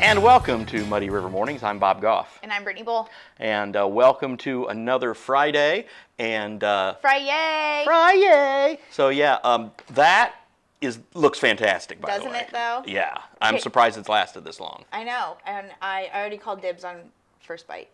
And welcome to Muddy River Mornings. I'm Bob Goff. And I'm Brittany Bull. And welcome to another Friday. And Friday! So yeah, that looks fantastic, by the way. Doesn't it, though? Yeah. I'm surprised it's lasted this long. I know. And I already called dibs on first bite.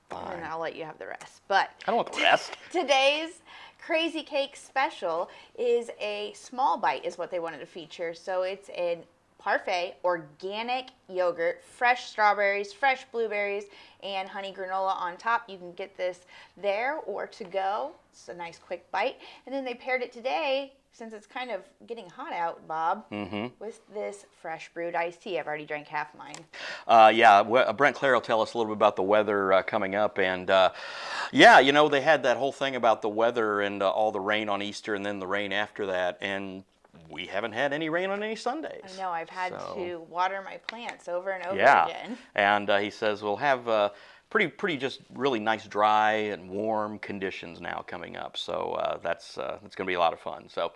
Fine. And I'll let you have the rest. But I don't want the rest. Today's Crazy Cake special is a small bite is what they wanted to feature. So it's a parfait, organic yogurt, fresh strawberries, fresh blueberries, and honey granola on top. You can get this there or to go. It's a nice quick bite. And then they paired it today, since it's kind of getting hot out, Bob, with this fresh brewed iced tea. I've already drank half mine. Brent Clare will tell us a little bit about the weather coming up. And yeah, you know, they had that whole thing about the weather and all the rain on Easter and then the rain after that. And we haven't had any rain on any Sundays. I know. I've had to water my plants over and over again. And he says we'll have pretty just really nice dry and warm conditions now coming up. So that's going to be a lot of fun. So,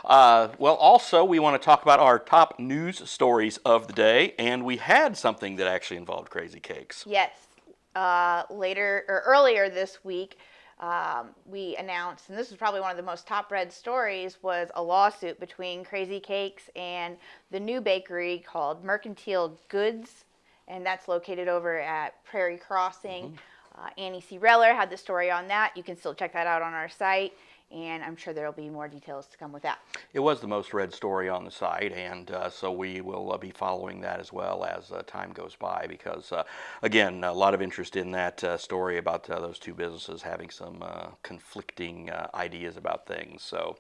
well, also we want to talk about our top news stories of the day. And we had something that actually involved Crazy Cakes. Yes. Earlier this week, we announced, and this was probably one of the most top-read stories, was a lawsuit between Crazy Cakes and the new bakery called Mercantile Goods, and that's located over at Prairie Crossing. Annie C. Reller had the story on that. You can still check that out on our site, and I'm sure there will be more details to come with that. It was the most read story on the site, and so we will be following that as well as time goes by because, again, a lot of interest in that story about those two businesses having some conflicting ideas about things. So,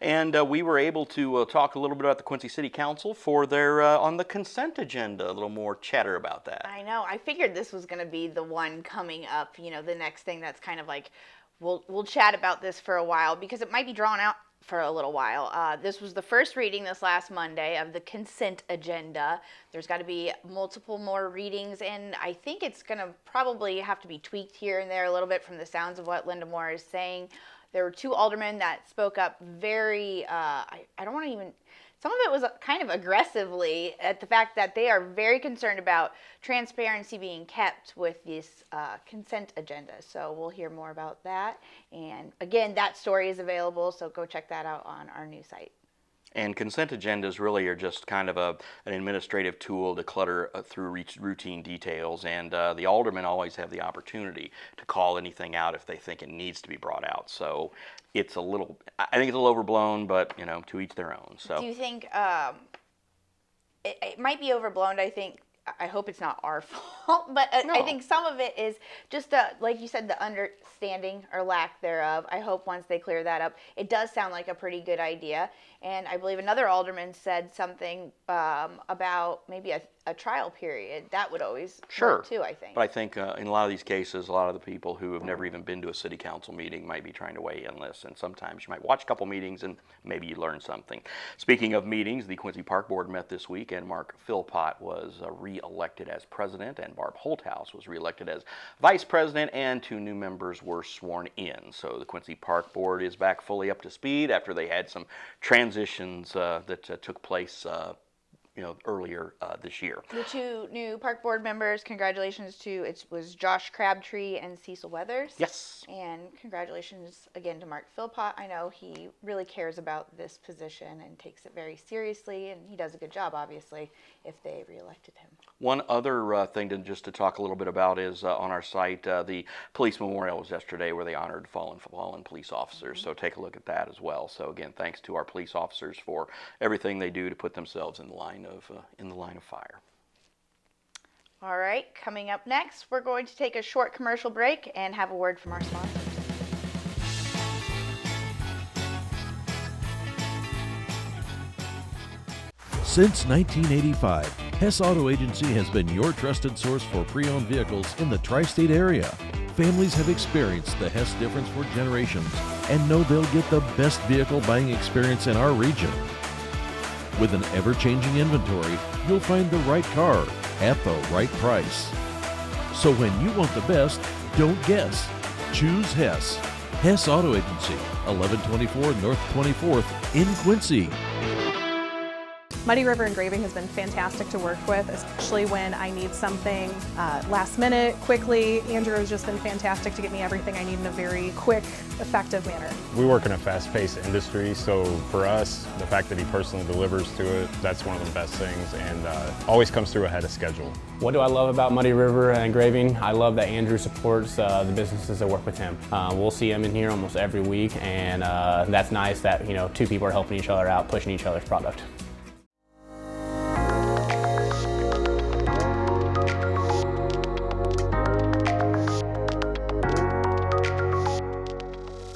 and we were able to talk a little bit about the Quincy City Council for their on the consent agenda, a little more chatter about that. I know. I figured this was going to be the one coming up, you know, the next thing that's kind of like, We'll chat about this for a while because it might be drawn out for a little while. This was the first reading this last Monday of the consent agenda. There's got to be multiple more readings, and I think it's going to probably have to be tweaked here and there a little bit from the sounds of what Linda Moore is saying. There were two aldermen that spoke up very, I don't want to even... Some of it was kind of aggressively at the fact that they are very concerned about transparency being kept with this consent agenda. So we'll hear more about that. And again, that story is available, so go check that out on our new site. And consent agendas really are just kind of an administrative tool to clutter through routine details. And the aldermen always have the opportunity to call anything out if they think it needs to be brought out. So it's I think it's a little overblown, but, you know, to each their own. So do you think it might be overblown? I hope it's not our fault, but no. I think some of it is just, like you said, the understanding or lack thereof. I hope once they clear that up, it does sound like a pretty good idea. And I believe another alderman said something about maybe a trial period. That would always work too, I think. But I think in a lot of these cases, a lot of the people who have never even been to a city council meeting might be trying to weigh in this. And sometimes you might watch a couple meetings and maybe you learn something. Speaking of meetings, the Quincy Park Board met this week, and Mark Philpott was re-elected as president, and Barb Holthouse was re-elected as vice president, and two new members were sworn in. So the Quincy Park Board is back fully up to speed after they had some transitions that took place earlier this year. The two new park board members, congratulations to, it was Josh Crabtree and Cecil Weathers. Yes. And congratulations again to Mark Philpott. I know he really cares about this position and takes it very seriously, and he does a good job, obviously, if they reelected him. One other thing just to talk a little bit about is on our site, the police memorial was yesterday where they honored fallen police officers. So take a look at that as well. So again, thanks to our police officers for everything they do to put themselves in the line of fire. All right, coming up next, we're going to take a short commercial break and have a word from our sponsors. Since 1985, Hess Auto Agency has been your trusted source for pre-owned vehicles in the tri-state area. Families have experienced the Hess difference for generations and know they'll get the best vehicle buying experience in our region. With an ever-changing inventory, you'll find the right car at the right price. So when you want the best, don't guess. Choose Hess. Hess Auto Agency, 1124 North 24th in Quincy. Muddy River Engraving has been fantastic to work with, especially when I need something last minute, quickly. Andrew has just been fantastic to get me everything I need in a very quick, effective manner. We work in a fast-paced industry, so for us, the fact that he personally delivers to it, that's one of the best things, and always comes through ahead of schedule. What do I love about Muddy River Engraving? I love that Andrew supports the businesses that work with him. We'll see him in here almost every week, and that's nice that, you know, two people are helping each other out, pushing each other's product.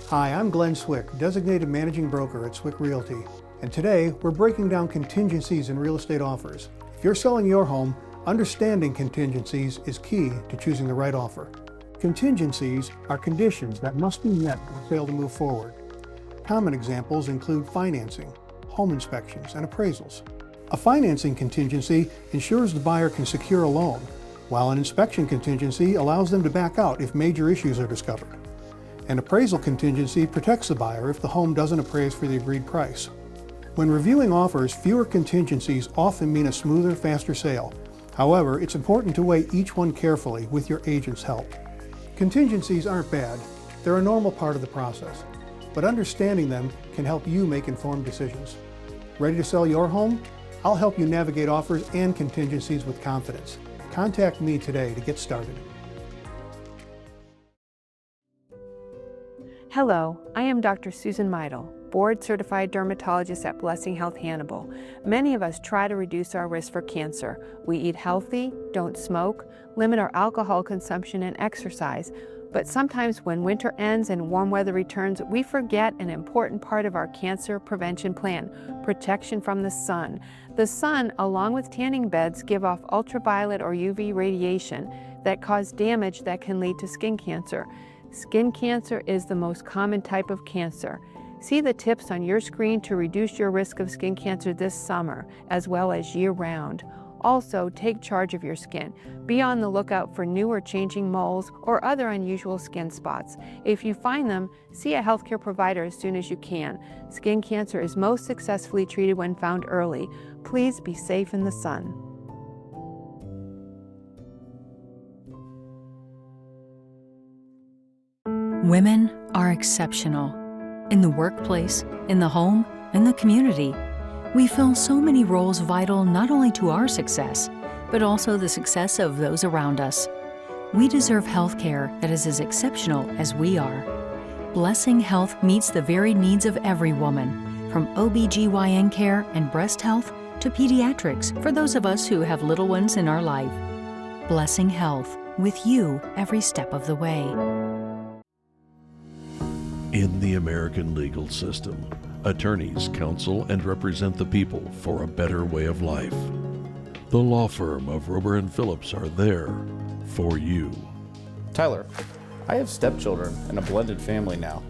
Hi, I'm Glenn Swick, Designated Managing Broker at Swick Realty, and today we're breaking down contingencies in real estate offers. If you're selling your home, understanding contingencies is key to choosing the right offer. Contingencies are conditions that must be met for the sale to move forward. Common examples include financing, home inspections, and appraisals. A financing contingency ensures the buyer can secure a loan, while an inspection contingency allows them to back out if major issues are discovered. An appraisal contingency protects the buyer if the home doesn't appraise for the agreed price. When reviewing offers, fewer contingencies often mean a smoother, faster sale. However, it's important to weigh each one carefully with your agent's help. Contingencies aren't bad. They're a normal part of the process, but understanding them can help you make informed decisions. Ready to sell your home? I'll help you navigate offers and contingencies with confidence. Contact me today to get started. Hello, I am Dr. Susan Meidel, board-certified dermatologist at Blessing Health Hannibal. Many of us try to reduce our risk for cancer. We eat healthy, don't smoke, limit our alcohol consumption and exercise. But sometimes when winter ends and warm weather returns, we forget an important part of our cancer prevention plan, protection from the sun. The sun, along with tanning beds, give off ultraviolet or UV radiation that cause damage that can lead to skin cancer. Skin cancer is the most common type of cancer. See the tips on your screen to reduce your risk of skin cancer this summer, as well as year-round. Also, take charge of your skin. Be on the lookout for new or changing moles or other unusual skin spots. If you find them, see a healthcare provider as soon as you can. Skin cancer is most successfully treated when found early. Please be safe in the sun. Women are exceptional. In the workplace, in the home, in the community, we fill so many roles vital not only to our success, but also the success of those around us. We deserve health care that is as exceptional as we are. Blessing Health meets the varied needs of every woman, from OB/GYN care and breast health to pediatrics for those of us who have little ones in our life. Blessing Health, with you every step of the way. In the American legal system, attorneys counsel and represent the people for a better way of life. The law firm of Rober & Phillips are there for you. Tyler, I have stepchildren and a blended family now.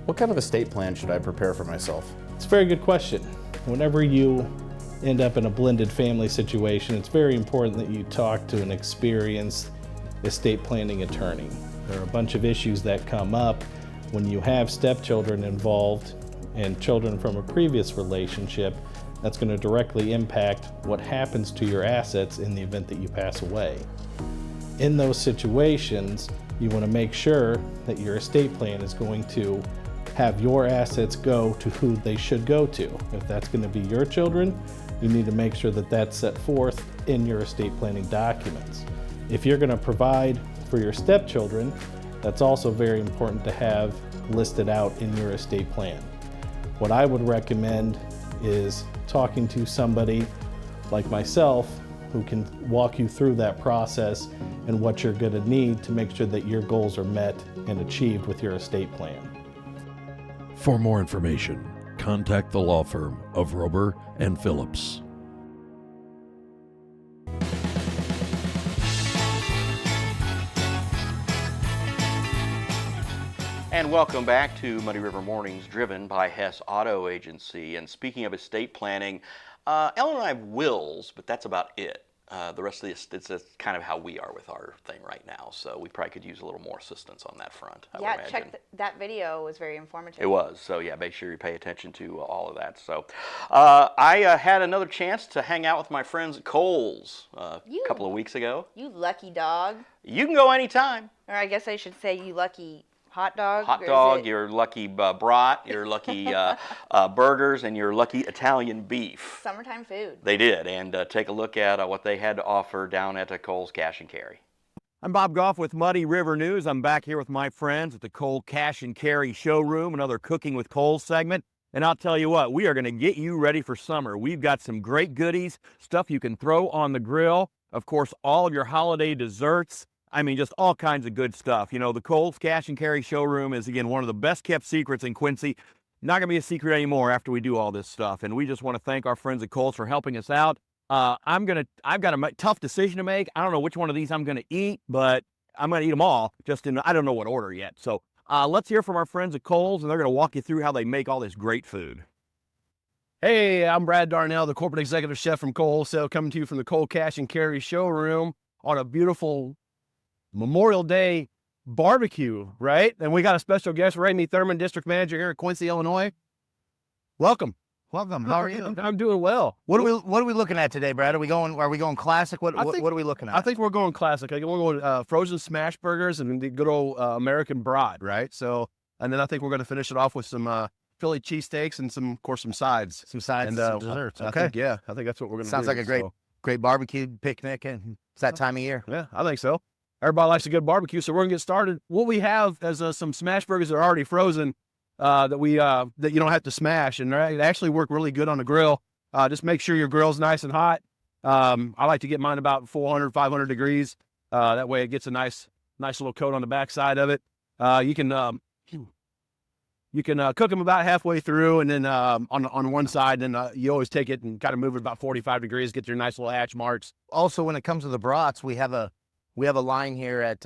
What kind of estate plan should I prepare for myself? It's a very good question. Whenever you end up in a blended family situation, it's very important that you talk to an experienced estate planning attorney. There are a bunch of issues that come up when you have stepchildren involved and children from a previous relationship. That's going to directly impact what happens to your assets in the event that you pass away. In those situations, you want to make sure that your estate plan is going to have your assets go to who they should go to. If that's going to be your children, you need to make sure that that's set forth in your estate planning documents. If you're going to provide for your stepchildren, that's also very important to have listed out in your estate plan. What I would recommend is talking to somebody like myself who can walk you through that process and what you're going to need to make sure that your goals are met and achieved with your estate plan. For more information, contact the law firm of Rober & Phillips. And welcome back to Muddy River Mornings, driven by Hess Auto Agency. And speaking of estate planning, Ellen and I have wills, but that's about it. the rest of this, it's kind of how we are with our thing right now. So we probably could use a little more assistance on that front. I would Yeah, imagine. check that video was very informative. It was. So yeah, make sure you pay attention to all of that. So I had another chance to hang out with my friends at Kohl's a couple of weeks ago. You lucky dog. You can go anytime. Or I guess I should say you lucky hot dog. Hot dog, your lucky brat, your lucky burgers, and your lucky Italian beef. Summertime food. They did, and take a look at what they had to offer down at Kohl's Cash and Carry. I'm Bob Goff with Muddy River News. I'm back here with my friends at the Kohl Cash and Carry showroom, another Cooking with Kohl's segment. And I'll tell you what, we are going to get you ready for summer. We've got some great goodies, stuff you can throw on the grill. Of course, all of your holiday desserts. I mean, just all kinds of good stuff. You know, the Kohl's Cash and Carry showroom is, again, one of the best kept secrets in Quincy. Not going to be a secret anymore after we do all this stuff. And we just want to thank our friends at Kohl's for helping us out. I've got a tough decision to make. I don't know which one of these I'm going to eat, but I'm going to eat them all, just in, I don't know what order yet. So let's hear from our friends at Kohl's, and they're going to walk you through how they make all this great food. Hey, I'm Brad Darnell, the corporate executive chef from Kohl's, coming to you from the Kohl Cash and Carry showroom on a beautiful Memorial Day barbecue, right? And we got a special guest, Ramey Thurman, district manager here in Quincy, Illinois. Welcome. Welcome. How are you? I'm doing well. What are we looking at today, Brad? Are we going classic? What are we looking at? I think we're going classic. We're going frozen smash burgers and the good old American broad, right? So, and then I think we're going to finish it off with some Philly cheesesteaks and some sides. Some sides and some desserts. Okay. I think that's what we're going to do. Sounds like a great barbecue picnic, and it's that time of year. Yeah, I think so. Everybody likes a good barbecue, so we're gonna get started. What we have is some smash burgers that are already frozen, that you don't have to smash, and they actually work really good on the grill. Just make sure your grill's nice and hot. I like to get mine about 400, 500 degrees. That way it gets a nice little coat on the back side of it. You can cook them about halfway through, and then on one side, then you always take it and kind of move it about 45 degrees, get your nice little hatch marks. Also, when it comes to the brats, we have a line here at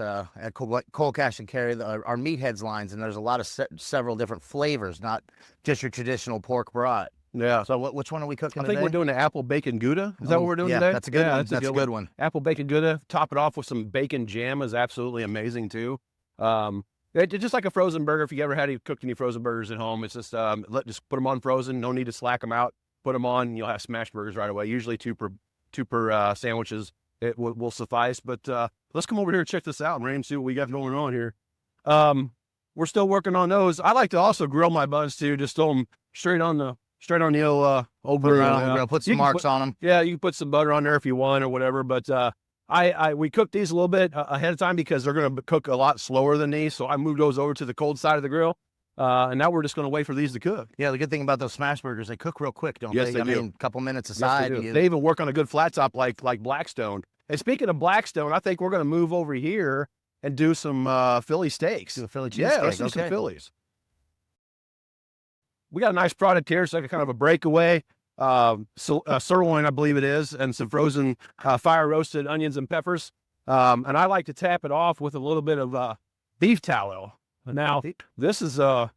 Kohl Cash and Carry, our meatheads lines, and there's a lot of several different flavors, not just your traditional pork brat. Yeah. So which one are we cooking today? I think we're doing the apple bacon Gouda. Is that what we're doing today? That's a good one. That's a good one. Apple bacon Gouda. Top it off with some bacon jam is absolutely amazing too. It's just like a frozen burger. If you ever had cooked any frozen burgers at home, it's just just put them on frozen. No need to slack them out. Put them on, and you'll have smash burgers right away. Usually two per sandwiches. It will suffice, but let's come over here and check this out, and see what we got going on here. We're still working on those. I like to also grill my buns too, just throw them straight on the old grill. Put some marks on them. Yeah, you can put some butter on there if you want or whatever. But we cooked these a little bit ahead of time because they're going to cook a lot slower than these. So I moved those over to the cold side of the grill. And now we're just going to wait for these to cook. Yeah, the good thing about those smash burgers, they cook real quick, don't they? Yes, they do. I mean, a couple minutes aside. Yes, they even work on a good flat top like Blackstone. And speaking of Blackstone, I think we're going to move over here and do some Philly steaks. Do a Philly cheesesteak. Yeah, let's do some Phillies. We got a nice product here. It's like kind of a breakaway. Sirloin, I believe it is, and some frozen fire roasted onions and peppers. And I like to tap it off with a little bit of beef tallow. Now, this is kind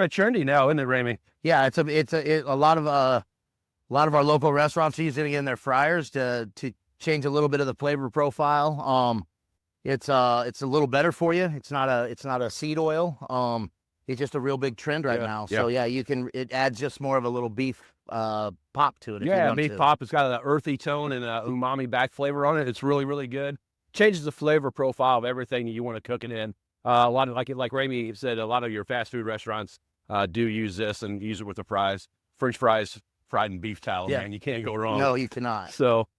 of trendy now, isn't it, Ramey? Yeah, it's a lot of our local restaurants are using it in their fryers to change a little bit of the flavor profile. It's a little better for you. It's not a seed oil. It's just a real big trend right now. So yeah, it adds just more of a little beef pop to it. Yeah, beef pop. It's got an earthy tone and a umami back flavor on it. It's really, really good. Changes the flavor profile of everything that you want to cook it in. A lot of like Ramey said, a lot of your fast food restaurants do use this and use it with the fries. French fries fried in beef tallow, man. You can't go wrong. No, you cannot. So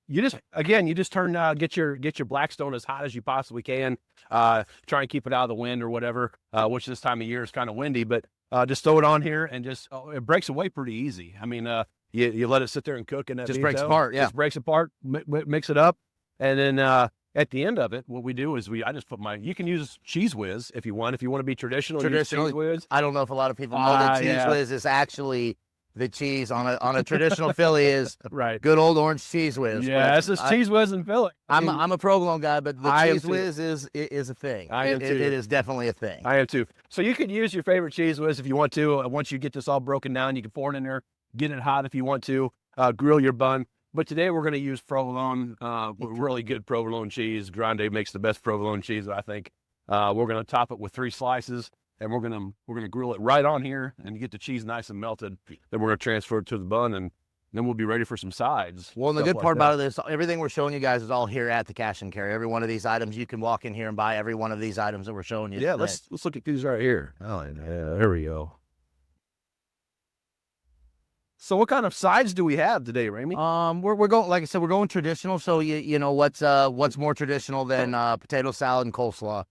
you just turn get your Blackstone as hot as you possibly can. Try and keep it out of the wind or whatever, which this time of year is kind of windy, but just throw it on here and it breaks away pretty easy. I mean, you let it sit there and cook and that just breaks apart. Yeah, just breaks apart, mix it up. And then at the end of it, what we do is you can use Cheese Whiz if you want. If you want to be traditional, use Cheese Whiz. I don't know if a lot of people know that Cheese Whiz is actually the cheese on a traditional Philly is right. Good old orange Cheese Whiz. Yeah, that's just Cheese Whiz and Philly. I'm a provolone guy, but the Cheese Whiz is a thing. I am too. It is definitely a thing. I am too. So you could use your favorite Cheese Whiz if you want to. Once you get this all broken down, you can pour it in there, get it hot if you want to. Grill your bun. But today we're going to use provolone, really good provolone cheese. Grande makes the best provolone cheese, I think. We're going to top it with 3 slices, and we're going to grill it right on here and get the cheese nice and melted. Then we're going to transfer it to the bun, and then we'll be ready for some sides. Well, and the good part about it is everything we're showing you guys is all here at the Cash and Carry. Every one of these items, you can walk in here and buy every one of these items that we're showing you. Yeah, today. let's look at these right here. Oh, yeah, there we go. So what kind of sides do we have today, Ramey? We're going, like I said, we're going traditional. So you know what's more traditional than potato salad and coleslaw.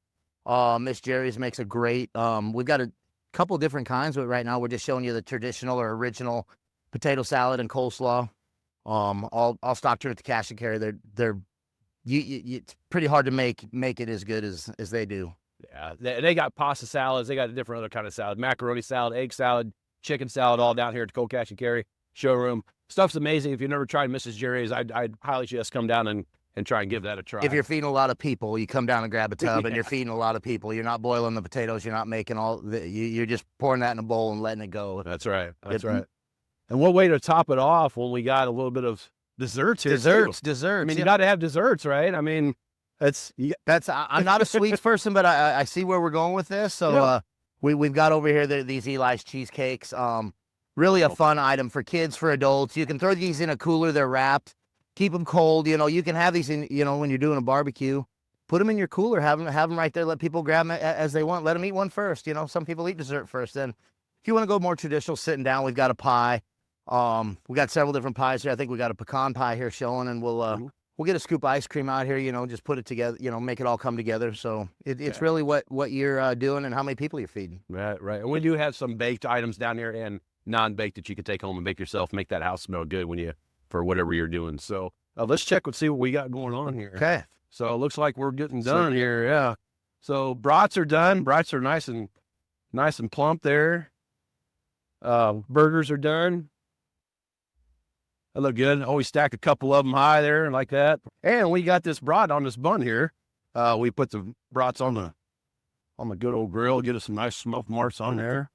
Miss Jerry's makes a great. We've got a couple different kinds, but right now we're just showing you the traditional or original potato salad and coleslaw. All stocked here at the Cash and Carry. It's pretty hard to make it as good as they do. Yeah, they got pasta salads. They got a different other kind of salad, macaroni salad, egg salad, chicken salad, all down here at the Cold Cash and Carry showroom. Stuff's amazing. If you've never tried Mrs. Jerry's, I'd highly suggest come down and try and give that a try. If you're feeding a lot of people, you come down and grab a tub, and you're feeding a lot of people. You're not boiling the potatoes. You're not making you're just pouring that in a bowl and letting it go. That's right. That's right. And what way to top it off when we got a little bit of desserts here? Desserts. I mean, you got to have desserts, right? I mean, I'm not a sweets person, but I see where we're going with this. So we've got over here these Eli's cheesecakes. Really a fun item for kids, for adults. You can throw these in a cooler. They're wrapped. Keep them cold. You know, you can have these in, when you're doing a barbecue. Put them in your cooler. Have them right there. Let people grab them as they want. Let them eat one first. Some people eat dessert first. Then if you want to go more traditional, sitting down, we've got a pie. We got several different pies here. I think we got a pecan pie here showing, and we'll get a scoop of ice cream out here, just put it together, make it all come together. So it's really what you're doing and how many people you're feeding. Right. And we do have some baked items down here and non-baked that you can take home and bake yourself, make that house smell good for whatever you're doing. So let's check and see what we got going on here. Okay. So it looks like we're getting done here. Yeah. So brats are done. Brats are nice and plump there. Burgers are done. They look good. Always stack a couple of them high there like that. And we got this brat on this bun here. We put the brats on the good old grill. Get us some nice smoke marks on there.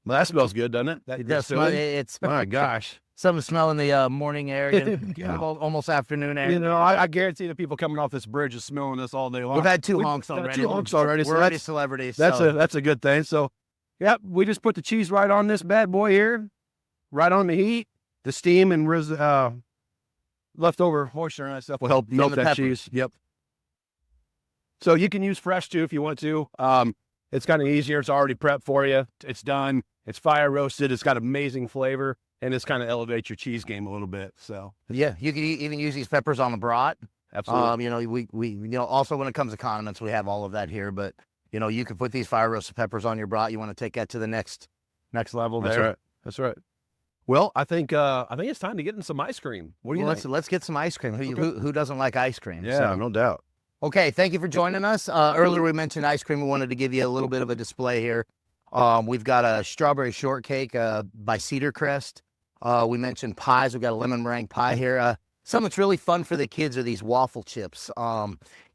Well, that smells good, doesn't it? It does smell. It's my gosh. Something smelling the morning air, almost afternoon air. I guarantee the people coming off this bridge is smelling this all day long. We've had 2 honks already. We're so already celebrities. That's a good thing. So, we just put the cheese right on this bad boy here, right on the heat. The steam and leftover moisture and that stuff will help melt that cheese. Yep. So you can use fresh too if you want to. It's kind of easier. It's already prepped for you. It's done. It's fire roasted. It's got amazing flavor, and it's kind of elevates your cheese game a little bit. So yeah, you can even use these peppers on the brat. Absolutely. We also when it comes to condiments, we have all of that here. But you can put these fire roasted peppers on your brat. You want to take that to the next level. That's there. right. That's right. Well, I think it's time to get in some ice cream. What do you think? Let's get some ice cream. Who doesn't like ice cream? Yeah, no doubt. Okay, thank you for joining us. Earlier we mentioned ice cream. We wanted to give you a little bit of a display here. We've got a strawberry shortcake by Cedar Crest. We mentioned pies. We've got a lemon meringue pie here. Something that's really fun for the kids are these waffle chips.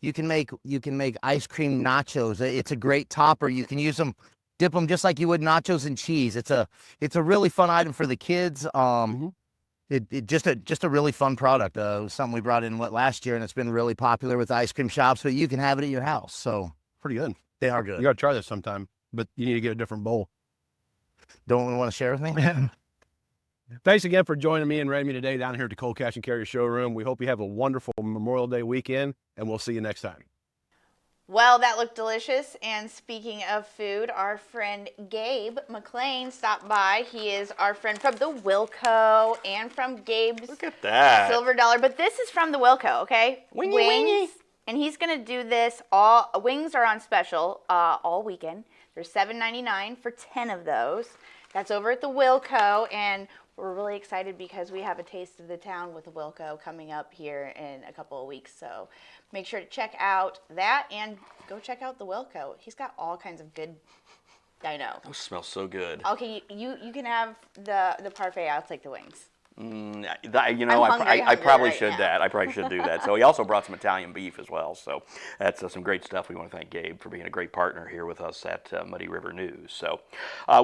You can make ice cream nachos. It's a great topper. You can use them. Dip them just like you would nachos and cheese. It's a really fun item for the kids. Just a really fun product. Something we brought in last year, and it's been really popular with ice cream shops. But you can have it at your house. So pretty good. They are good. You got to try this sometime, but you need to get a different bowl. Don't want to share with me? Thanks again for joining me and Ramey today down here at the Cold Cash and Carry showroom. We hope you have a wonderful Memorial Day weekend, and we'll see you next time. Well, that looked delicious. And speaking of food, our friend Gabe McLean stopped by. He is our friend from the Wilco and from Gabe's Look at that. Silver Dollar. But this is from the Wilco, okay? Wingy, wingy. And he's going to do this. Wings are on special all weekend. They're $7.99 for 10 of those. That's over at the Wilco. And we're really excited because we have a taste of the town with the Wilco coming up here in a couple of weeks. So make sure to check out that and go check out the Wilco. He's got all kinds of good, I know. Those smell so good. Okay, you can have the parfait. I'll take the wings. You know, I'm I hungry probably right should now. that. I probably should do that. So he also brought some Italian beef as well. So that's some great stuff. We want to thank Gabe for being a great partner here with us at Muddy River News. So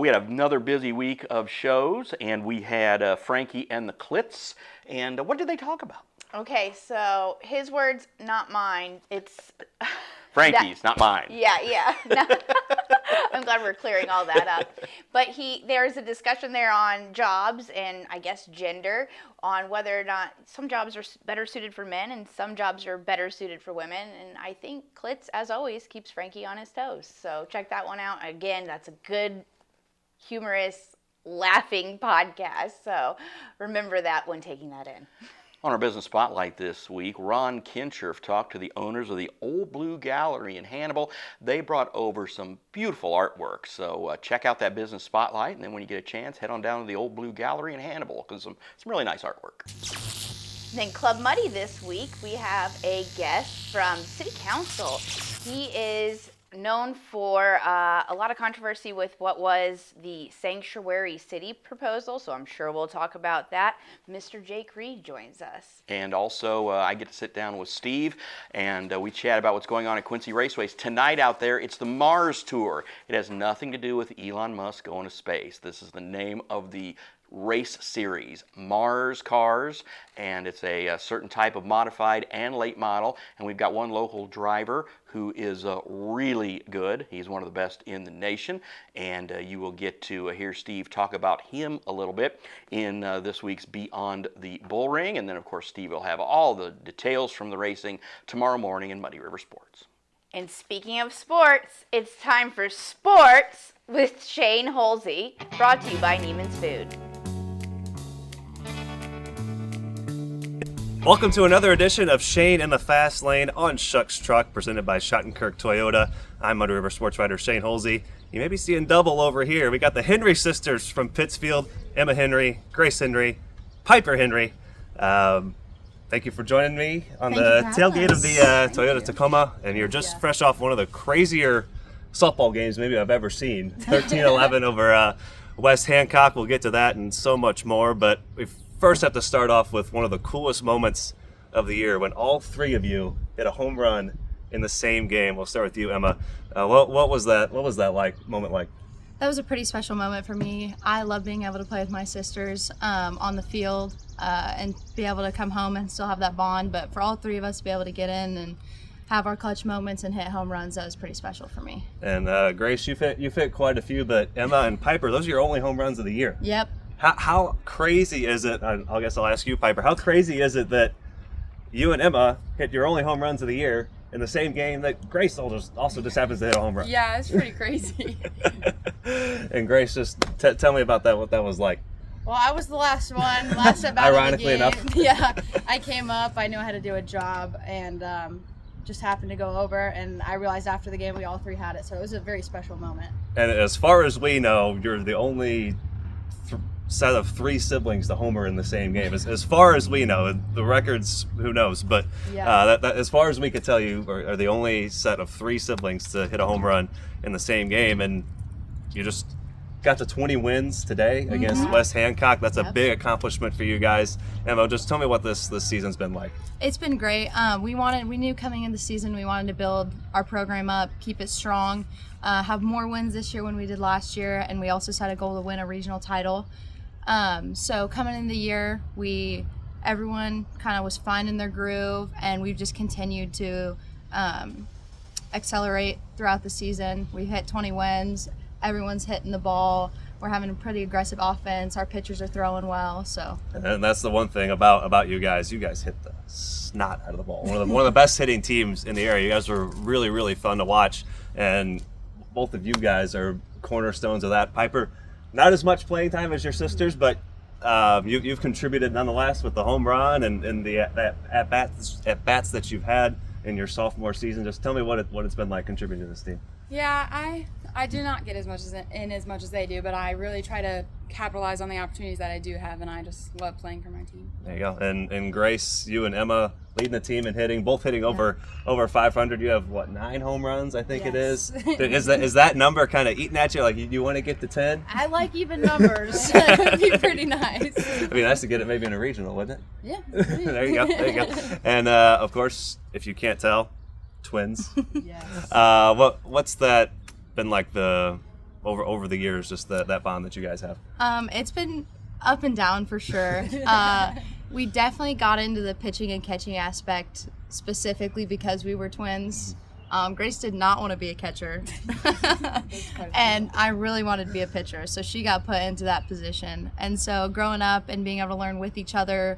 we had another busy week of shows, and we had Frankie and the Klitz. And what did they talk about? Okay, so his words, not mine. It's Frankie's, not mine. Yeah. I'm glad we're clearing all that up. But there's a discussion there on jobs and I guess gender, on whether or not some jobs are better suited for men and some jobs are better suited for women. And I think Klitz, as always, keeps Frankie on his toes. So check that one out. Again, that's a good, humorous, laughing podcast. So remember that when taking that in. On our Business Spotlight this week, Ron Kincherf talked to the owners of the Old Blue Gallery in Hannibal. They brought over some beautiful artwork. So check out that Business Spotlight, and then when you get a chance, head on down to the Old Blue Gallery in Hannibal, because some really nice artwork. Then Club Muddy this week, we have a guest from City Council. He is known for a lot of controversy with what was the Sanctuary City proposal, so I'm sure we'll talk about that. Mr. Jake Reed joins us. And also, I get to sit down with Steve, and we chat about what's going on at Quincy Raceways. Tonight out there, it's the Mars Tour. It has nothing to do with Elon Musk going to space. This is the name of the race series, Mars Cars, and it's a certain type of modified and late model, and we've got one local driver who is really good. He's one of the best in the nation, and you will get to hear Steve talk about him a little bit in this week's Beyond the Bull Ring, and then of course Steve will have all the details from the racing tomorrow morning in Muddy River Sports. And speaking of sports, it's time for sports with Shane Holsey, brought to you by Neiman's Food. Welcome to another edition of Shane in the Fast Lane on Shucks Truck, presented by Schottenkirk Toyota. I'm Muddy River sports writer Shane Holsey. You may be seeing double over here. We got the Henry sisters from Pittsfield, Emma Henry, Grace Henry, Piper Henry. Thank you for joining me on the tailgate of the Toyota Tacoma. And you're just fresh off one of the crazier softball games maybe I've ever seen. 13-11 over West Hancock. We'll get to that and so much more. But we first have to start off with one of the coolest moments of the year, when all three of you hit a home run in the same game. We'll start with you, Emma. What was that? What was that moment like? That was a pretty special moment for me. I love being able to play with my sisters on the field and be able to come home and still have that bond. But for all three of us to be able to get in and have our clutch moments and hit home runs, that was pretty special for me. And Grace, you fit quite a few, but Emma and Piper, those are your only home runs of the year. Yep. How crazy is it? I guess I'll ask you, Piper. How crazy is it that you and Emma hit your only home runs of the year in the same game that Grace also just happens to hit a home run? Yeah, it's pretty crazy. And Grace, just tell me about that. What that was like. Well, I was the last one, last at bat. Ironically of the game. enough. Yeah, I came up. I knew I had to do a job, and just happened to go over. And I realized after the game we all three had it, so it was a very special moment. And as far as we know, you're the only set of three siblings to homer in the same game. As far as we know, the records, who knows? But that as far as we could tell, you are the only set of three siblings to hit a home run in the same game, and you just got to 20 wins today against West Hancock. That's a big accomplishment for you guys. Emma, just tell me what this season's been like. It's been great. We knew coming into the season we wanted to build our program up, keep it strong, have more wins this year than we did last year, and we also set a goal to win a regional title. So coming in the year, everyone kind of was finding their groove, and we've just continued to accelerate throughout the season. We've hit 20 wins. Everyone's hitting the ball. We're having a pretty aggressive offense. Our pitchers are throwing well. So. And that's the one thing about you guys. You guys hit the snot out of the ball. One of the best hitting teams in the area. You guys were really, really fun to watch, and both of you guys are cornerstones of that. Piper, not as much playing time as your sisters, but you've contributed nonetheless with the home run and the at bats that you've had in your sophomore season. Just tell me what it's been like contributing to this team. Yeah, I do not get as much as much as they do, but I really try to capitalize on the opportunities that I do have, and I just love playing for my team. There you go. And Grace, you and Emma leading the team and both hitting over 500. You have what, 9 home runs, I think it is. Is that number kind of eating at you? Like you want to get to 10? I like even numbers. That would be pretty nice. It'd be nice to get it maybe in a regional, wouldn't it? Yeah. There you go. There you go. And of course, if you can't tell, twins. Yes. What's that been like over the years, just that bond that you guys have? It's been up and down for sure. We definitely got into the pitching and catching aspect specifically because we were twins. Grace did not want to be a catcher, and I really wanted to be a pitcher, so she got put into that position. And so growing up and being able to learn with each other,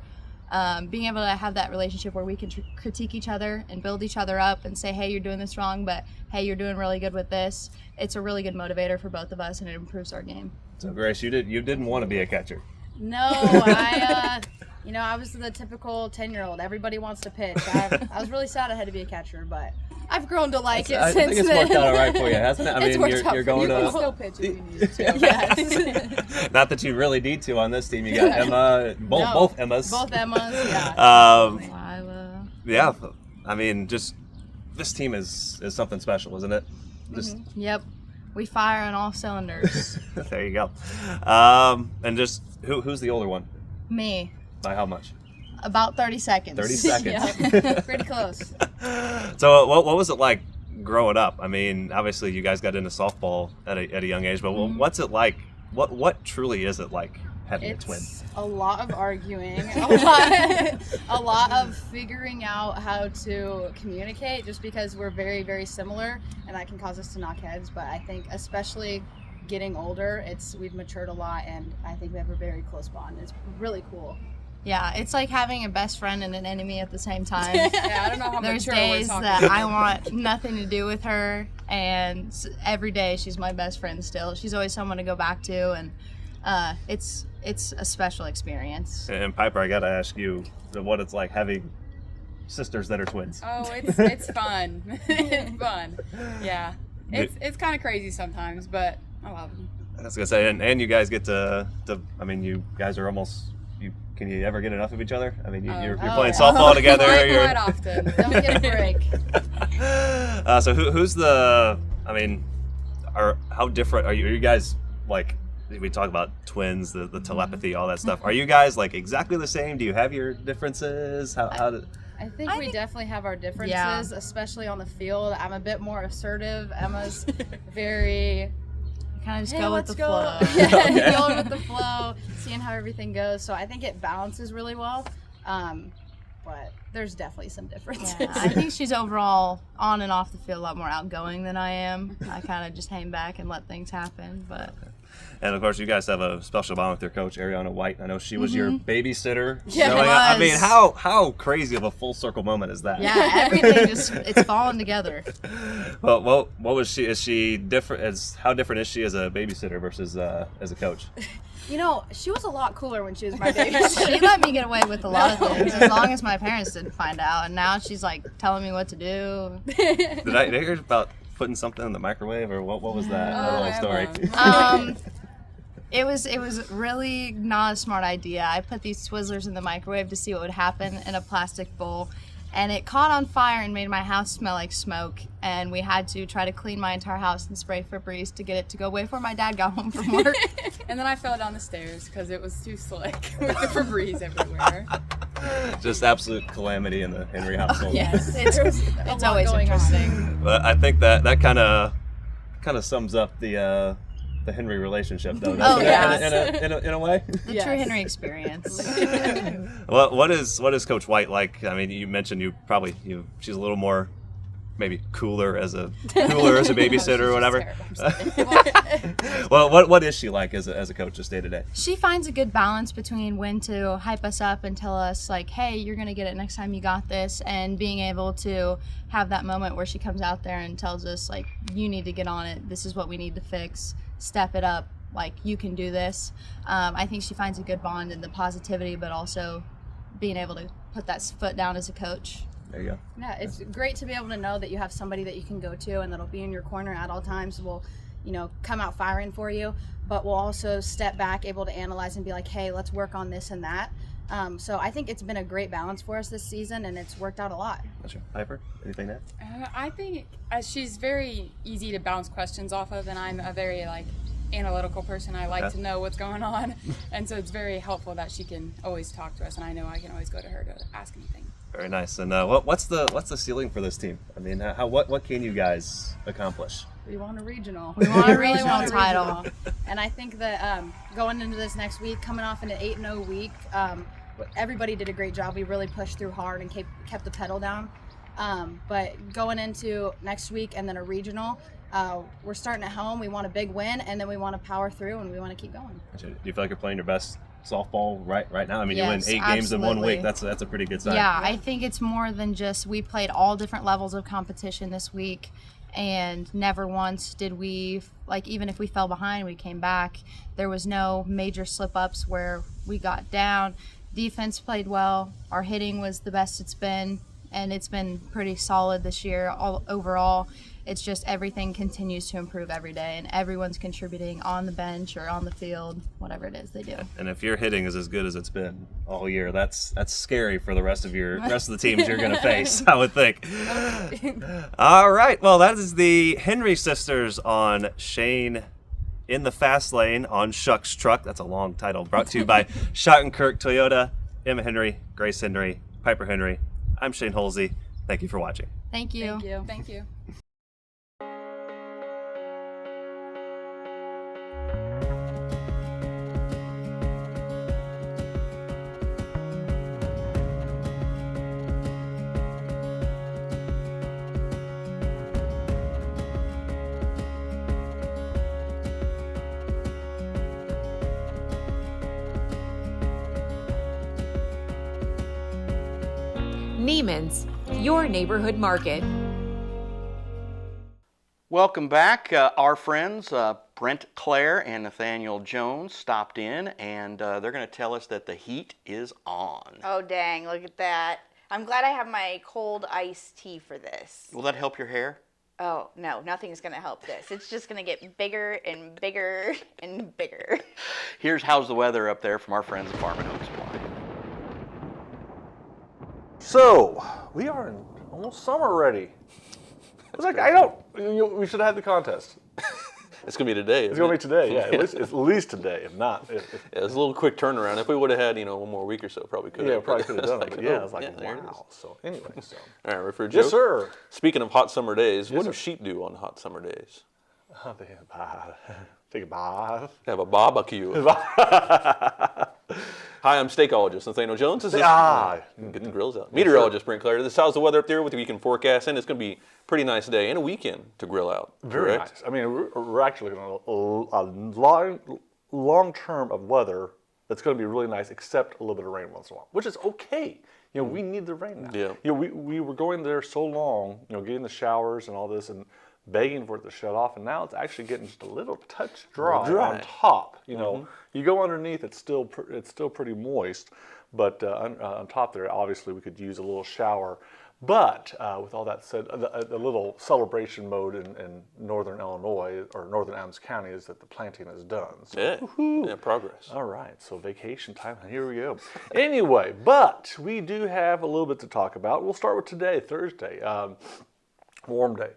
being able to have that relationship where we can critique each other and build each other up and say, hey, you're doing this wrong, but hey, you're doing really good with this. It's a really good motivator for both of us, and it improves our game. So Grace, you didn't want to be a catcher. No, I was the typical 10-year-old. Everybody wants to pitch. I was really sad I had to be a catcher, but I've grown to like it since then. I think it's worked out all right for you, hasn't it? I mean, you're going to still pitch if you need to. Yes. Not that you really need to on this team. You got Emma, both Emmas. Both Emmas, yeah. Lila. Yeah, I mean, just this team is something special, isn't it? Just Yep. We fire on all cylinders. There you go. And just who's the older one? Me. By how much? About 30 seconds. 30 seconds. Yeah, pretty close. So what was it like growing up? I mean, obviously you guys got into softball at a young age, but what's it like? What truly is it like having a twin? A lot of arguing, a lot of figuring out how to communicate, just because we're very, very similar, and that can cause us to knock heads. But I think especially getting older, we've matured a lot, and I think we have a very close bond. It's really cool. Yeah, it's like having a best friend and an enemy at the same time. Yeah, I don't know how There's mature we're days talking that about. I want nothing to do with her, and every day she's my best friend still. She's always someone to go back to, and it's a special experience. And Piper, I gotta ask you what it's like having sisters that are twins. Oh, it's fun. It's fun. Yeah, it's kind of crazy sometimes, but I love them. I was gonna say, and you guys get to I mean, you guys are almost. Can you ever get enough of each other? I mean, you're playing softball together. Quite often. Don't get a break. So who's the? I mean, how different are you? Are you guys like? We talk about twins, the telepathy, all that stuff. Are you guys like exactly the same? Do you have your differences? How did? I think we definitely have our differences, especially on the field. I'm a bit more assertive. Emma's very kind of just go with the flow. Yeah, going with the flow, seeing how everything goes. So I think it balances really well. But there's definitely some differences. Yeah, I think she's overall on and off the field a lot more outgoing than I am. I kind of just hang back and let things happen. But. And of course, you guys have a special bond with your coach, Ariana White. I know she was your babysitter. Yeah, so, I mean, how crazy of a full circle moment is that? Yeah, everything it's falling together. Well, what was she? Is she different? How different is she as a babysitter versus as a coach? You know, she was a lot cooler when she was my babysitter. She let me get away with a lot of things as long as my parents didn't find out. And now she's like telling me what to do. Did I hear about putting something in the microwave, or what was that little story? It was really not a smart idea. I put these Twizzlers in the microwave to see what would happen in a plastic bowl, and it caught on fire and made my house smell like smoke, and we had to try to clean my entire house and spray Febreze to get it to go away before my dad got home from work. And then I fell down the stairs because it was too slick with the Febreze everywhere. Just absolute calamity in the Henry household. Yes, it's always interesting. But I think that kind of sums up the Henry relationship, though. Oh, yes. In a way. The true Henry experience. Well, what is Coach White like? I mean, you mentioned she's a little more maybe cooler as a babysitter or whatever. Well, what is she like as a coach, just day to day? She finds a good balance between when to hype us up and tell us like, hey, you're gonna get it next time, you got this, and being able to have that moment where she comes out there and tells us like, you need to get on it, this is what we need to fix, step it up, like you can do this. I think she finds a good bond in the positivity, but also being able to put that foot down as a coach. There you go. Yeah, it's great to be able to know that you have somebody that you can go to and that'll be in your corner at all times. Will, come out firing for you, but will also step back, able to analyze and be like, hey, let's work on this and that. So I think it's been a great balance for us this season, and it's worked out a lot. Gotcha. Piper, anything to add? I think she's very easy to bounce questions off of, and I'm a very analytical person. I like to know what's going on, and so it's very helpful that she can always talk to us, and I know I can always go to her to ask anything. Very nice. And what's the ceiling for this team? I mean, what can you guys accomplish? We want a regional. We want a regional title. Regional. And I think that going into this next week, coming off an 8-0 week, everybody did a great job. We really pushed through hard and kept the pedal down. But going into next week and then a regional, we're starting at home. We want a big win, and then we want to power through, and we want to keep going. Do you feel like you're playing your best softball right now? I mean, Yes, you win 8 games in 1 week. absolutely. That's a pretty good sign. Yeah, I think it's more than just we played all different levels of competition this week, and never once did we, even if we fell behind, we came back. There was no major slip-ups where we got down. Defense played well. Our hitting was the best it's been, and it's been pretty solid this year overall. It's just everything continues to improve every day, and everyone's contributing on the bench or on the field, whatever it is they do. And if your hitting is as good as it's been all year, that's scary for the rest of the teams you're going to face, I would think. All right, well, that is the Henry sisters on Shane in the Fast Lane on Shucks Truck. That's a long title. Brought to you by Schottenkirk Toyota. Emma Henry, Grace Henry, Piper Henry. I'm Shane Holsey. Thank you for watching. Thank you. Thank you. Thank you. Neiman's, your neighborhood market. Welcome back. Our friends Brent Clare and Nathaniel Jones stopped in, and they're going to tell us that the heat is on. Oh, dang, look at that. I'm glad I have my cold iced tea for this. Will that help your hair? Oh, no, nothing's going to help this. It's just going to get bigger and bigger and bigger. How's the weather up there from our friends at Farm and Home Supply. So, we are in almost summer already. It's like, we should have had the contest. It's going to be today. It's going to be today, yeah. At least today, if not. Yeah, it's a little quick turnaround. If we would have had, one more week or so, probably could have. Yeah, probably could have done it. But yeah, I was like, there it is. wow. So, anyway. All right, ready for a joke? Yes, sir. Speaking of hot summer days, what sir. do sheep do on hot summer days? Take a bath. Have a barbecue. Hi, I'm steakologist Nathaniel Jones. This is getting the grills out. Meteorologist Brent Clare. This is how's the weather up there with the weekend forecast, and it's going to be a pretty nice day and a weekend to grill out. Very nice. I mean, we're actually looking at a long term of weather that's going to be really nice, except a little bit of rain once in a while, which is okay. We need the rain now. Yeah. We were going there so long, getting the showers and all this, and begging for it to shut off, and now it's actually getting just a little touch dry on top. You go underneath, it's still pretty moist, but on top there, obviously we could use a little shower. But with all that said, the little celebration mode in northern Illinois or northern Adams County is that the planting is done. So, yeah, progress. All right, so vacation time, here we go. Anyway, but we do have a little bit to talk about. We'll start with today, Thursday. Warm day.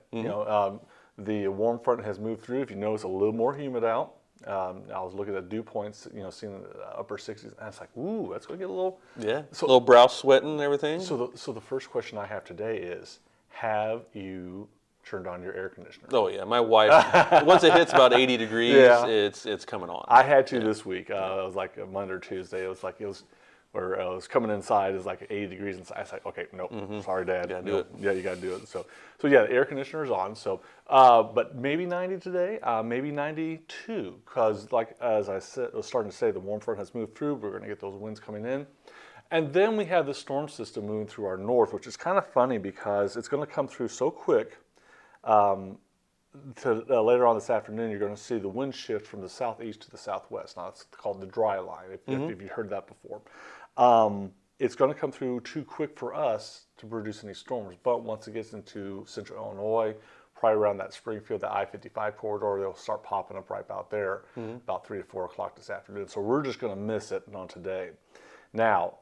The warm front has moved through. If you notice, a little more humid out. I was looking at dew points, seeing the upper 60s, and it's like, ooh, that's going to get a little... Yeah, so, a little brow sweating and everything. So the first question I have today is, have you turned on your air conditioner? Oh, yeah. My wife, once it hits about 80 degrees, it's coming on. I had to this week. It was like a Monday or Tuesday. It was coming inside, it's like 80 degrees inside. I was like, okay, nope, sorry, Dad. You gotta do it. Yeah, you got to do it. So yeah, the air conditioner is on. So, but maybe 90 today, maybe 92, because as I was starting to say, the warm front has moved through. We're going to get those winds coming in. And then we have the storm system moving through our north, which is kind of funny because it's going to come through so quick. Later on this afternoon, you're going to see the wind shift from the southeast to the southwest. Now, it's called the dry line, if you've heard that before. It's going to come through too quick for us to produce any storms, but once it gets into central Illinois, probably around that Springfield, the I-55 corridor. They'll start popping up right about there about 3 to 4 o'clock this afternoon. So we're just going to miss it on today. Now,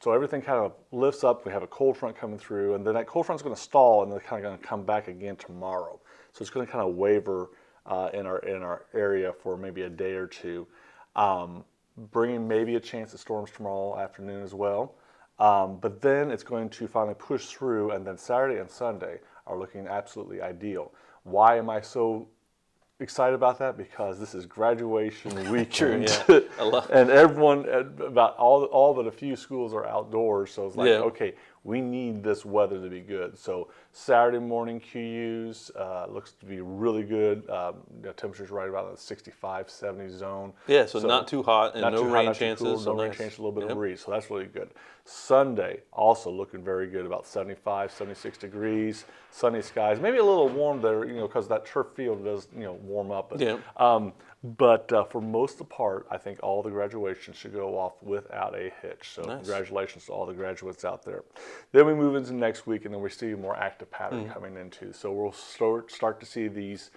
so everything kind of lifts up. We have a cold front coming through, and then that cold front's going to stall, and they're kind of going to come back again tomorrow. So it's going to kind of waver in our area for maybe a day or two, bringing maybe a chance of storms tomorrow afternoon as well. But then it's going to finally push through, and then Saturday and Sunday are looking absolutely ideal. Why am I so excited about that? Because this is graduation weekend. True, yeah. I love And everyone, about all but a few schools are outdoors, so it's like, Yeah. okay, we need this weather to be good. So Saturday morning QUs looks to be really good. The temperature's right about the 65, 70 zone. Yeah, so not too hot and not no too hot, rain not too chances, cool, so no rain nice. chances, a little bit Yep. of breeze. So that's really good. Sunday also looking very good, about 75, 76 degrees, sunny skies. Maybe a little warm there, because that turf field does, warm up. But, Yeah. But for most of the part, I think all the graduations should go off without a hitch. So Nice. congratulations to all the graduates out there. Then we move into next week, and then we see a more active pattern coming into. So we'll start to see these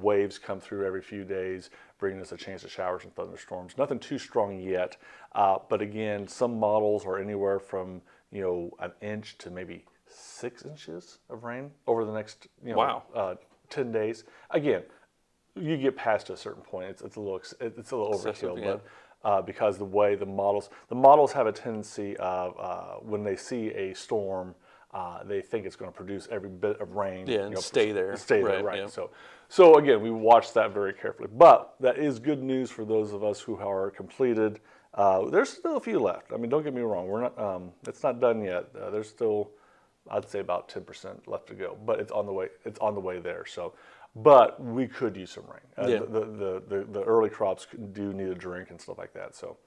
waves come through every few days, bringing us a chance of showers and thunderstorms. Nothing too strong yet, but again, some models are anywhere from an inch to maybe 6 inches of rain over the next 10 days. Again, you get past a certain point, it's a little Excessive, overkill, yeah. but because the way the models have a tendency of when they see a storm, they think it's going to produce every bit of rain. Yeah, and stay there. Stay there, Right, right. yeah. So again, we watch that very carefully. But that is good news for those of us who are completed. There's still a few left. I mean, don't get me wrong. We're not. It's not done yet. There's still, I'd say, about 10% left to go. But it's on the way. It's on the way there. So. But we could use some rain. Yeah. The early crops do need a drink and stuff like that. So,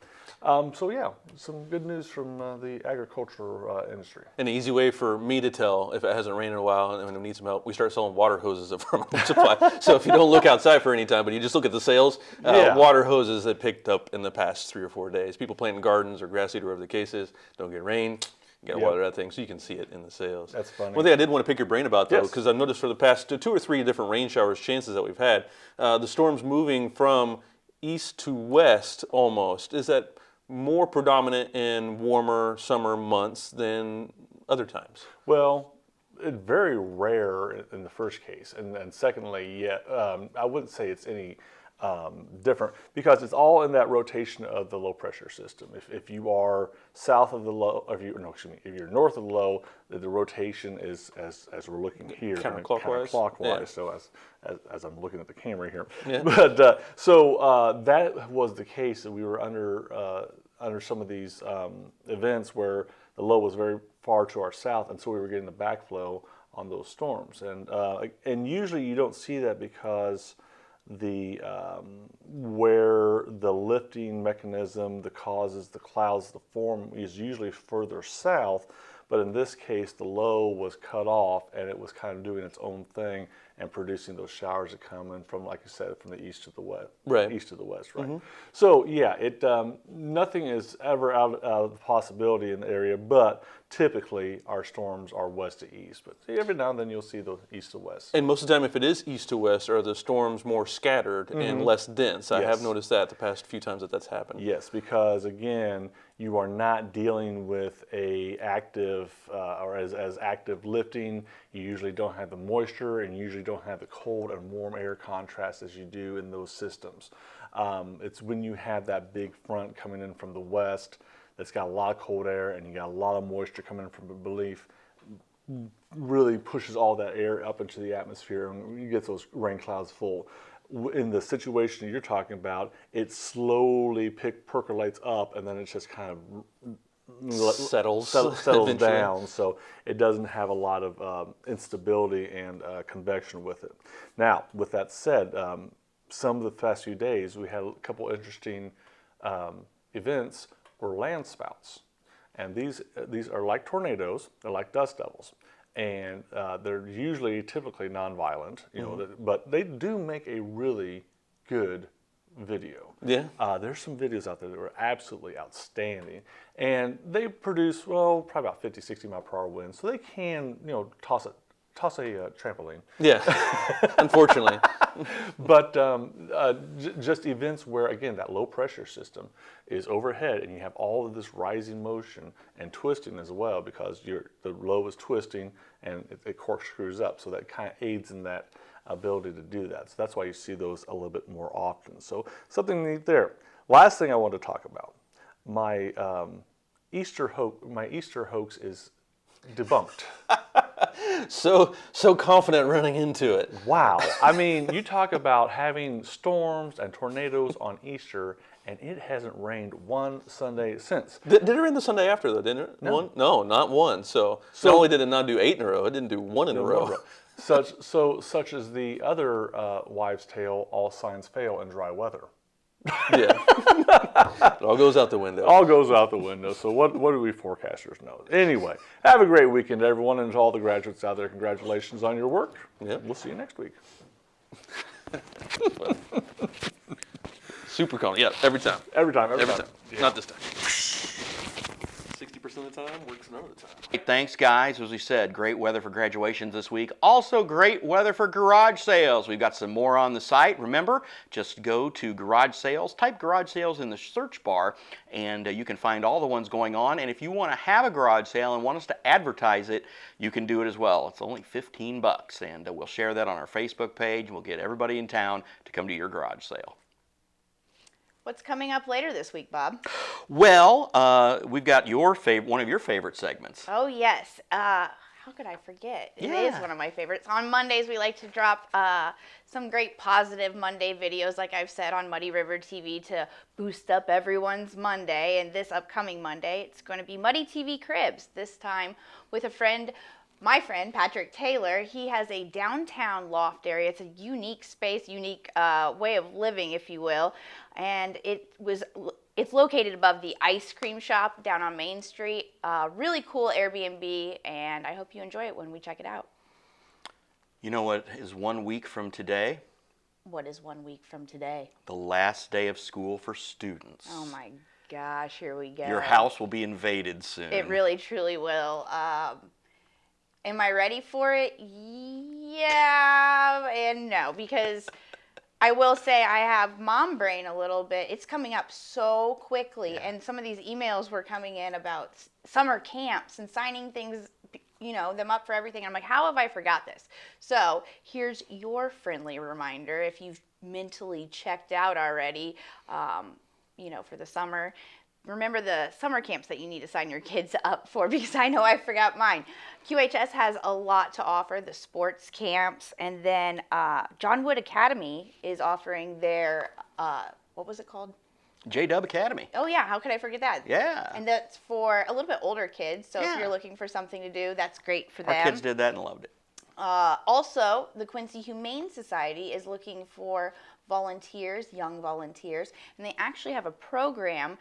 so yeah, some good news from the agriculture industry. An easy way for me to tell if it hasn't rained in a while and we need some help, we start selling water hoses at Farm Supply. So if you don't look outside for any time, but you just look at the sales, Yeah. water hoses that picked up in the past 3 or 4 days. People planting gardens or grass seed or whatever the case is, don't get rain. You got to Yep. water that thing so you can see it in the sales. That's funny. One thing I did want to pick your brain about, though, Yes. because I've noticed for the past 2 or 3 different rain showers chances that we've had, the storms moving from east to west almost. Is that more predominant in warmer summer months than other times? Well, it's very rare in the first case, and secondly, I wouldn't say it's any different because it's all in that rotation of the low pressure system. If you are south of the low, if you're north of the low, the rotation is as we're looking here, Counterclockwise? counterclockwise. Yeah. So as I'm looking at the camera here, Yeah. but so that was the case that we were under some of these events where the low was very far to our south, and so we were getting the backflow on those storms, and usually you don't see that because the where the lifting mechanism that causes the clouds to form is usually further south, but in this case the low was cut off and it was kind of doing its own thing and producing those showers that come in from, like you said, from the east to the west. Right. East to the west, right? Mhm. So yeah, nothing is ever out of the possibility in the area, but typically our storms are west to east. But every now and then you'll see the east to west. And most of the time, if it is east to west, are the storms more scattered and Mhm. less dense? I have Yes. noticed that the past few times that's happened. Yes, because again, you are not dealing with a active or as active lifting. You usually don't have the moisture, and you usually don't have the cold and warm air contrast as you do in those systems. It's when you have that big front coming in from the west that's got a lot of cold air, and you got a lot of moisture coming in from the relief, really pushes all that air up into the atmosphere, and you get those rain clouds full. In the situation you're talking about, it slowly percolates up, and then it's just kind of Settles settles eventually. down, so it doesn't have a lot of instability and convection with it. Now, with that said, some of the past few days we had a couple interesting events were land spouts, and these are like tornadoes. They're like dust devils. And they're usually typically nonviolent, but they do make a really good video. Yeah. There's some videos out there that were absolutely outstanding, and they produce, well, probably about 50, 60 mile per hour winds, so they can, toss it toss a trampoline. Yeah, unfortunately. But just events where, again, that low pressure system is overhead and you have all of this rising motion and twisting as well, because the low is twisting and it corkscrews up. So that kind of aids in that ability to do that. So that's why you see those a little bit more often. So something neat there. Last thing I want to talk about, my Easter hoax is debunked. So confident running into it. Wow. I mean, you talk about having storms and tornadoes on Easter, and it hasn't rained one Sunday since. Did it rain the Sunday after, though, didn't it? No. One? No, not one. So not only did it not do 8 in a row, it didn't do 1 in a row. Such as the other wives' tale, all signs fail in dry weather. Yeah. It all goes out the window. All goes out the window. So what do we forecasters know? Anyway, have a great weekend, everyone, and to all the graduates out there, congratulations on your work. Yep. We'll see you next week. Super confident. Yeah, every time. Every time. Yeah. Not this time. 60% of the time, works none of the time. Hey, thanks, guys. As we said, great weather for graduations this week. Also, great weather for garage sales. We've got some more on the site. Remember, just go to garage sales, type garage sales in the search bar, and you can find all the ones going on. And if you want to have a garage sale and want us to advertise it, you can do it as well. It's only $15, and we'll share that on our Facebook page. We'll get everybody in town to come to your garage sale. What's coming up later this week, Bob? Well, we've got one of your favorite segments. Oh, yes. How could I forget? It is one of my favorites. On Mondays, we like to drop some great positive Monday videos, like I've said, on Muddy River TV to boost up everyone's Monday. And this upcoming Monday, it's going to be Muddy TV Cribs, this time with my friend, Patrick Taylor. He has a downtown loft area. It's a unique space, unique way of living, if you will. And it's located above the ice cream shop down on Main Street. Really cool Airbnb, and I hope you enjoy it when we check it out. You know what is 1 week from today? What is 1 week from today? The last day of school for students. Oh my gosh, here we go. Your house will be invaded soon. It really, truly will. Am I ready for it? Yeah and no, because I will say I have mom brain a little bit. It's coming up so quickly, and some of these emails were coming in about summer camps and signing things, them up for everything. I'm like, how have I forgot this? So here's your friendly reminder, if you've mentally checked out already, for the summer. Remember the summer camps that you need to sign your kids up for, because I know I forgot mine. QHS has a lot to offer, the sports camps, and then John Wood Academy is offering their, what was it called? J-Dub Academy. Oh yeah, how could I forget that? Yeah. And that's for a little bit older kids, so Yeah. if you're looking for something to do, that's great for Our them. kids did that and loved it. Also, the Quincy Humane Society is looking for volunteers, young volunteers, and they actually have a program.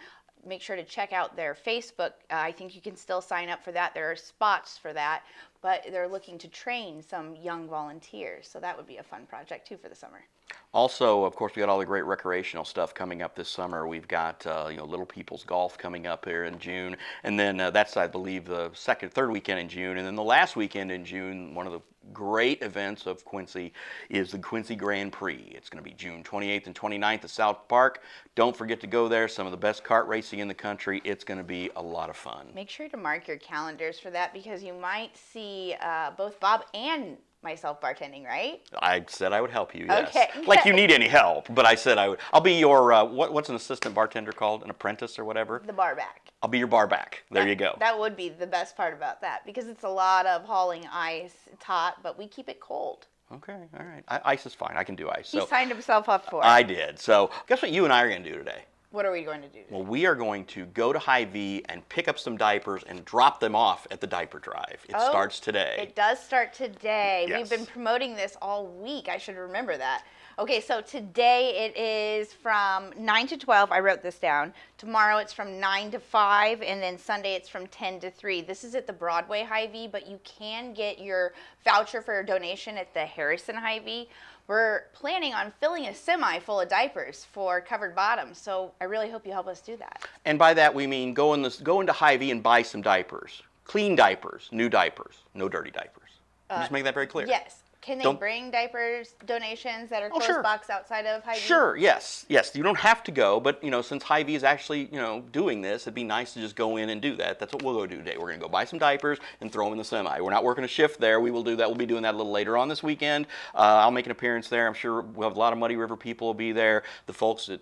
Make sure to check out their Facebook. I think you can still sign up for that. There are spots for that, but they're looking to train some young volunteers. So that would be a fun project too for the summer. Also, of course, we got all the great recreational stuff coming up this summer. We've got Little People's Golf coming up here in June, and then that's, I believe, the third weekend in June, and then the last weekend in June. One of the great events of Quincy is the Quincy Grand Prix. It's going to be June 28th and 29th at South Park. Don't forget to go there. Some of the best kart racing in the country. It's going to be a lot of fun. Make sure to mark your calendars for that, because you might see both Bob and myself bartending, right? I said I would help you, yes. Okay. Like you need any help, but I said I would. I'll be your, what's an assistant bartender called? An apprentice or whatever? The bar back. I'll be your bar back. There you go. That would be the best part about that, because it's a lot of hauling ice. It's hot, but we keep it cold. Okay, all right. Ice is fine. I can do ice. He signed himself up for it. I did. So guess what you and I are going to do today? What are we going to do? Well, we are going to go to Hy-Vee and pick up some diapers and drop them off at the diaper drive. It starts today. It does start today. Yes. We've been promoting this all week. I should remember that. Okay, so today it is from 9 to 12. I wrote this down. Tomorrow it's from 9 to 5, and then Sunday it's from 10 to 3. This is at the Broadway Hy-Vee, but you can get your voucher for a donation at the Harrison Hy-Vee. We're planning on filling a semi full of diapers for Covered Bottoms, so I really hope you help us do that. And by that we mean go into Hy-Vee and buy some diapers. Clean diapers, new diapers, no dirty diapers. Just make that very clear. Yes. Can they Don't- bring diapers donations that are close sure. box outside of Hy-Vee? Sure, yes. You don't have to go, but since Hy-Vee is actually doing this, it'd be nice to just go in and do that. That's what we'll go do today. We're going to go buy some diapers and throw them in the semi. We're not working a shift there. We will do that. We'll be doing that a little later on this weekend. I'll make an appearance there. I'm sure we'll have a lot of Muddy River people will be there. The folks at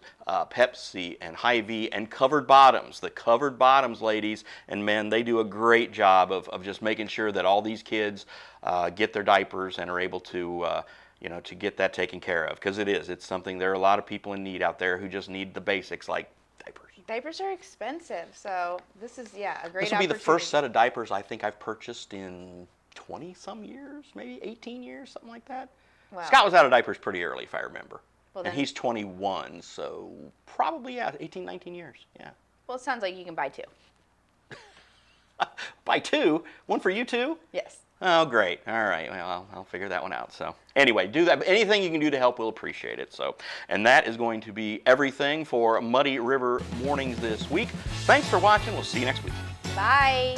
Pepsi and Hy-Vee and Covered Bottoms. The Covered Bottoms ladies and men, they do a great job of just making sure that all these kids get their diapers and are able to to get that taken care of, because it's something. There are a lot of people in need out there who just need the basics like diapers. Diapers are expensive, so this is a great opportunity. This will be the first set of diapers I think I've purchased in 20 some years, maybe 18 years, something like that. Wow. Scott was out of diapers pretty early, if I remember. Well, and then- he's 21, so probably 18, 19 years. Yeah. Well, it sounds like you can buy 2. Buy 2? One for you too? Yes. Oh, great. All right. Well, I'll figure that one out. So anyway, do that. But anything you can do to help, we'll appreciate it. So, and that is going to be everything for Muddy River Mornings this week. Thanks for watching. We'll see you next week. Bye.